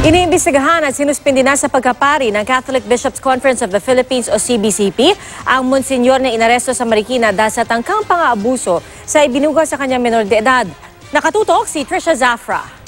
Iniimbestigahan at sinuspindi na sa pagkapari ng Catholic Bishops' Conference of the Philippines o CBCP ang Monsenyor na inaresto sa Marikina dahil sa tangkang pang-aabuso sa ibinuga sa kanyang menor de edad. Nakatutok si Trisha Zafra.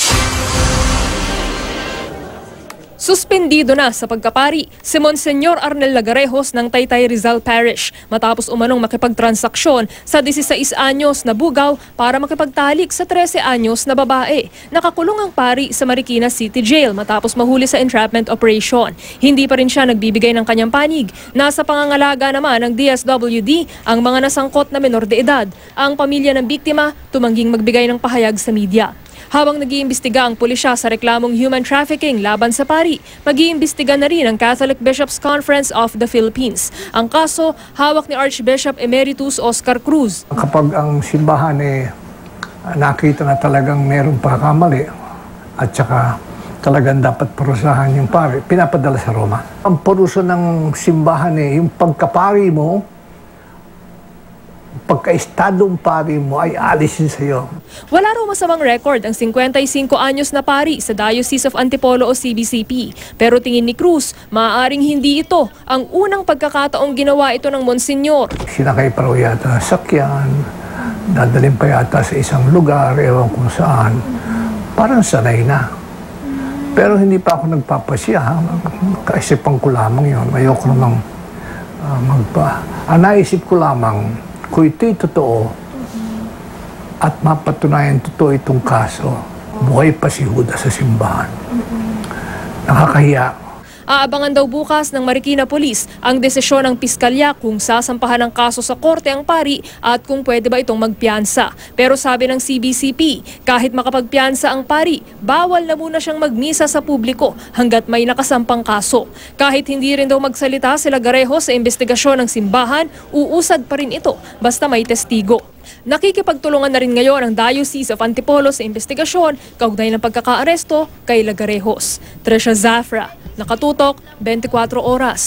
Suspendido na sa pagkapari si Monsenyor Arnel Lagarejos ng Taytay Rizal Parish matapos umanong makipagtransaksyon sa 16 anyos na bugaw para makipagtalik sa 13 anyos na babae. Nakakulong ang pari sa Marikina City Jail matapos mahuli sa entrapment operation. Hindi pa rin siya nagbibigay ng kanyang panig. Nasa pangangalaga naman ng DSWD ang mga nasangkot na menor de edad. Ang pamilya ng biktima tumangging magbigay ng pahayag sa media. Habang nag-iimbestiga ang pulisya sa reklamong human trafficking laban sa pari, mag-iimbestiga na rin ang Catholic Bishops' Conference of the Philippines. Ang kaso, hawak ni Archbishop Emeritus Oscar Cruz. Kapag ang simbahan nakita na talagang mayroong pagkakamali at saka talagang dapat parusahan yung pari, pinapadala sa Roma. Ang parusa ng simbahan yung pagkapari mo, pagka-estadong pari mo ay alisin sa iyo. Wala raw masamang record ang 55 anyos na pari sa Diocese of Antipolo o CBCP. Pero tingin ni Cruz, maaaring hindi ito ang unang pagkakataong ginawa ito ng Monsenyor. Sinakay pa raw yata ng sakyan, dadalhin pa yata sa isang lugar, ewan kung saan. Parang sanay na. Pero hindi pa ako nagpapasya. Kaisipan ko lamang yun. Ayoko namang naisip ko lamang, kung ito'y totoo at mapatunayan totoo itong kaso, buhay pa si Judas sa simbahan. Nakakahiya. Aabangan daw bukas ng Marikina Police ang desisyon ng piskalya kung sasampahan ng kaso sa korte ang pari at kung pwede ba itong magpiyansa. Pero sabi ng CBCP, kahit makapagpiyansa ang pari, bawal na muna siyang magmisa sa publiko hanggat may nakasampang kaso. Kahit hindi rin daw magsalita sila Lagarejos sa investigasyon ng simbahan, uusad pa rin ito basta may testigo. Nakikipagtulungan na rin ngayon ang Diocese of Antipolo sa investigasyon kaugnay ng pagkakaaresto kay Lagarejos. Trisha Zafra, Nakatutok, 24 Oras.